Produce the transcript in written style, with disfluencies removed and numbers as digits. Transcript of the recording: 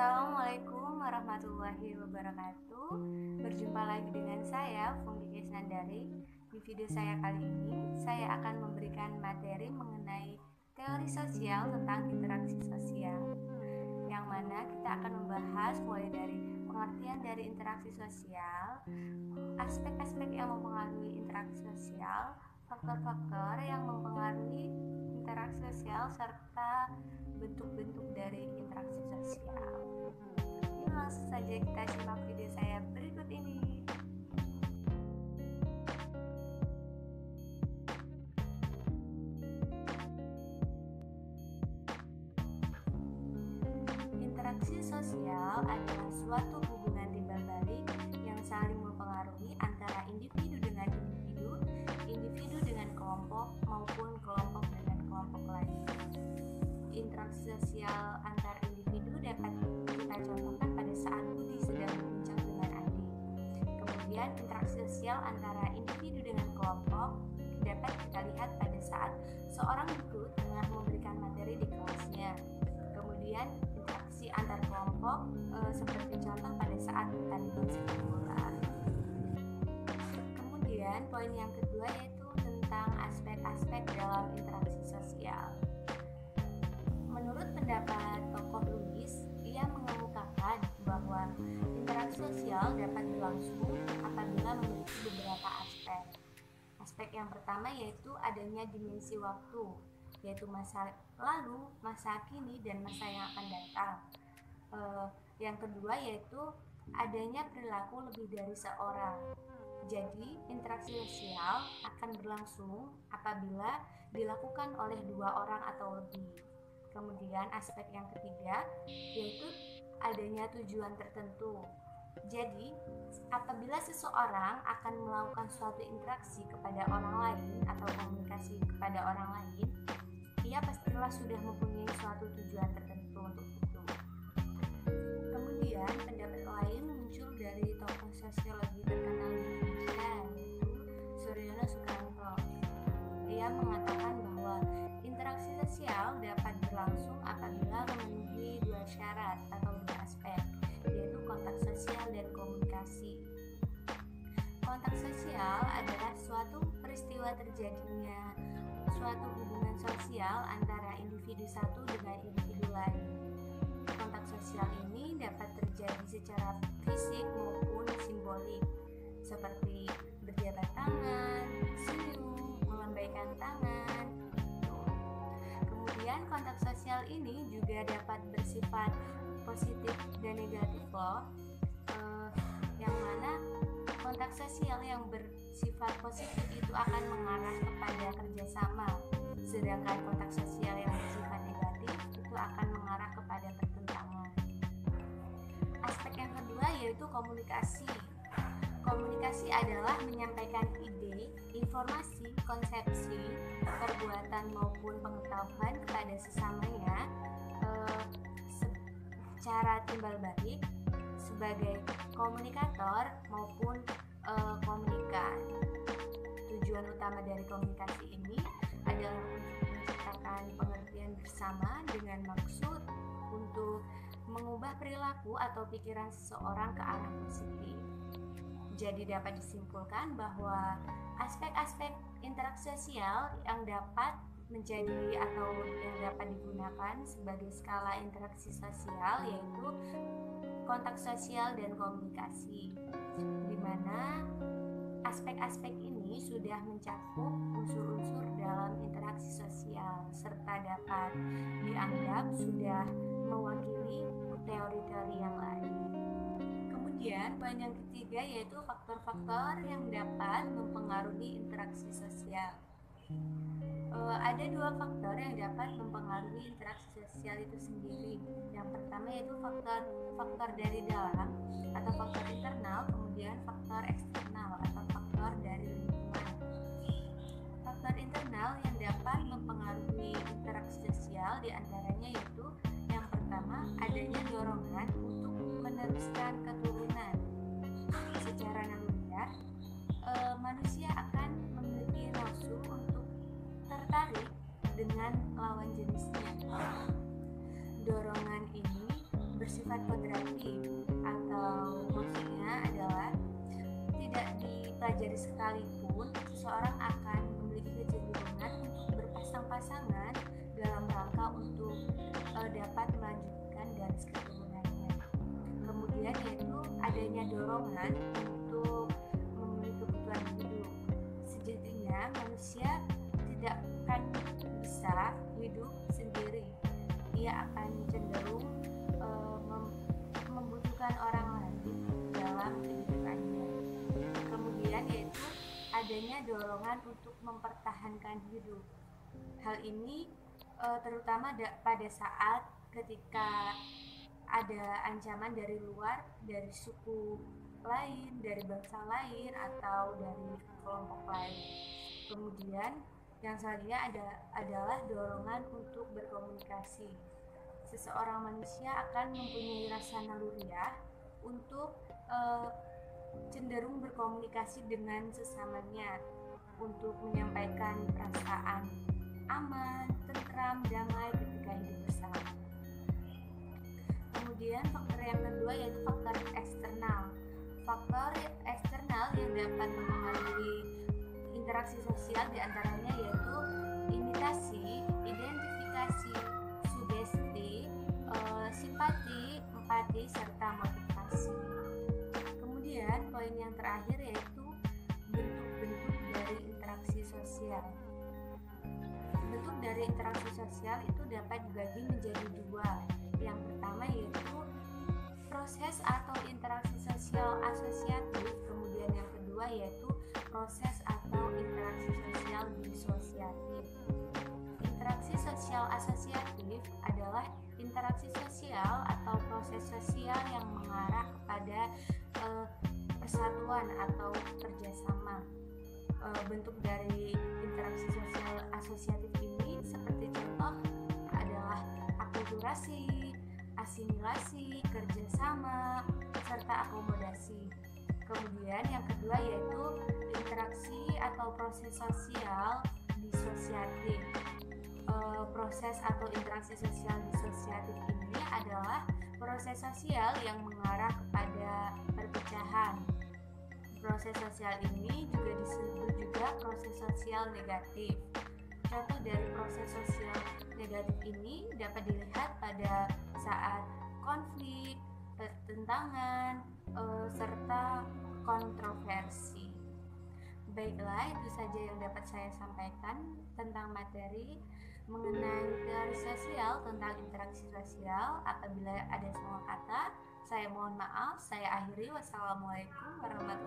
Assalamualaikum warahmatullahi wabarakatuh. Berjumpa lagi dengan saya, Fungki Kesnandari. Di video saya kali ini, saya akan memberikan materi mengenai teori sosial tentang interaksi sosial, yang mana kita akan membahas mulai dari pengertian dari interaksi sosial, aspek-aspek yang mempengaruhi interaksi sosial, faktor-faktor yang mempengaruhi interaksi sosial, serta bentuk-bentuk dari interaksi sosial. Yuk langsung saja kita simak video saya berikut ini. Interaksi sosial adalah suatu hubungan timbal balik yang saling mempengaruhi antara individu dengan individu, individu dengan kelompok, maupun kelompok dengan kelompok lain. Interaksi sosial antar individu dapat kita contohkan pada saat Budi sedang berbincang dengan Andi. Kemudian interaksi sosial antara individu dengan kelompok dapat kita lihat pada saat seorang guru tengah memberikan materi di kelasnya. Kemudian interaksi antar kelompok seperti contoh pada saat pertandingan sepak bola. Kemudian poin yang kedua yaitu tentang aspek-aspek dalam interaksi sosial. Menurut pendapat tokoh Louis, ia mengemukakan bahwa interaksi sosial dapat berlangsung apabila memiliki beberapa aspek. Aspek yang pertama yaitu adanya dimensi waktu, yaitu masa lalu, masa kini, dan masa yang akan datang. Yang kedua yaitu adanya perilaku lebih dari seorang. Jadi, interaksi sosial akan berlangsung apabila dilakukan oleh dua orang atau lebih. Kemudian aspek yang ketiga yaitu adanya tujuan tertentu. Jadi, apabila seseorang akan melakukan suatu interaksi kepada orang lain atau komunikasi kepada orang lain, ia pastilah sudah mempunyai suatu tujuan tertentu untuk itu. Kemudian pendapat lain muncul dari tokoh sosiologi terkenal di Indonesia, yaitu Suryono Sukanto. Ia mengatakan bahwa interaksi sosial dapat berlangsung apabila memenuhi dua syarat atau dua aspek, yaitu kontak sosial dan komunikasi. Kontak sosial adalah suatu peristiwa terjadinya suatu hubungan sosial antara individu satu dengan individu lain. Kontak sosial ini dapat terjadi secara fisik maupun simbolik, seperti berjabat tangan, senyum, melambaikan tangan. Kemudian kontak sosial ini juga dapat bersifat positif dan negatif loh, yang mana kontak sosial yang bersifat positif itu akan mengarah kepada kerjasama, sedangkan kontak sosial yang bersifat negatif itu akan mengarah kepada pertentangan. Aspek yang kedua yaitu komunikasi. Komunikasi adalah menyampaikan ide, informasi, konsepsi, perbuatan maupun pengetahuan kepada sesamanya secara timbal balik sebagai komunikator maupun komunikan. Tujuan utama dari komunikasi ini adalah untuk menciptakan pengertian bersama dengan maksud untuk mengubah perilaku atau pikiran seseorang ke arah positif. Jadi dapat disimpulkan bahwa aspek-aspek interaksi sosial yang dapat menjadi atau yang dapat digunakan sebagai skala interaksi sosial yaitu kontak sosial dan komunikasi, di mana aspek-aspek ini sudah mencakup unsur-unsur dalam interaksi sosial serta dapat dianggap sudah mewakili teori-teori yang lain. Kemudian poin yang ketiga yaitu faktor-faktor yang dapat mempengaruhi interaksi sosial. Ada dua faktor yang dapat mempengaruhi interaksi sosial itu sendiri. Yang pertama yaitu faktor dari dalam atau faktor internal, kemudian faktor eksternal atau faktor dari lingkungan. Faktor internal yang dapat mempengaruhi interaksi sosial diantaranya yaitu yang pertama adanya dorongan untuk meneruskan keturunan. Secara naluriah, manusia akan memiliki nafsu untuk tertarik dengan lawan jenisnya. Dorongan ini bersifat bersifat kodrati, atau maksudnya adalah tidak dipelajari sekalipun seseorang akan memiliki kecenderungan untuk berpasang-pasangan dalam rangka untuk dapat melanjutkan garis keturunannya. Kemudian yaitu adanya dorongan untuk memenuhi kebutuhan hidup. Sejatinya manusia tidak akan bisa hidup sendiri. Ia akan cenderung membutuhkan orang lain dalam kehidupannya. Kemudian yaitu adanya dorongan untuk mempertahankan hidup. Hal ini terutama pada saat ketika ada ancaman dari luar, dari suku lain, dari bangsa lain, atau dari kelompok lain. Kemudian yang selanjutnya adalah dorongan untuk berkomunikasi. Seseorang manusia akan mempunyai rasa naluriah untuk cenderung berkomunikasi dengan sesamanya, untuk menyampaikan perasaan aman, tentram, damai ketika hidup bersama. Kemudian faktor yang kedua yaitu faktor eksternal. Faktor eksternal yang dapat mempengaruhi interaksi sosial diantaranya yaitu imitasi, identifikasi, sugesti, simpati, empati, serta motivasi. Kemudian poin yang terakhir yaitu bentuk-bentuk dari interaksi sosial. Bentuk dari interaksi sosial itu dapat dibagi menjadi dua. Yang pertama yaitu proses atau interaksi sosial asosiatif, kemudian yang kedua yaitu proses atau interaksi sosial disosiatif. Interaksi sosial asosiatif adalah interaksi sosial atau proses sosial yang mengarah kepada persatuan atau kerjasama. Bentuk dari interaksi sosial asosiatif ini seperti contoh adalah akulturasi, asimilasi, kerjasama, serta akomodasi. Kemudian yang kedua yaitu interaksi atau proses sosial disosiatif. Proses atau interaksi sosial disosiatif ini adalah proses sosial yang mengarah kepada perpecahan. Proses sosial ini juga disebut juga proses sosial negatif. Contoh dari proses sosial negatif ini dapat dilihat pada saat konflik, pertentangan, serta kontroversi. Baiklah, itu saja yang dapat saya sampaikan tentang materi mengenai teori sosial tentang interaksi sosial. Apabila ada salah kata, saya mohon maaf. Saya akhiri. Wassalamualaikum warahmatullahi wabarakatuh.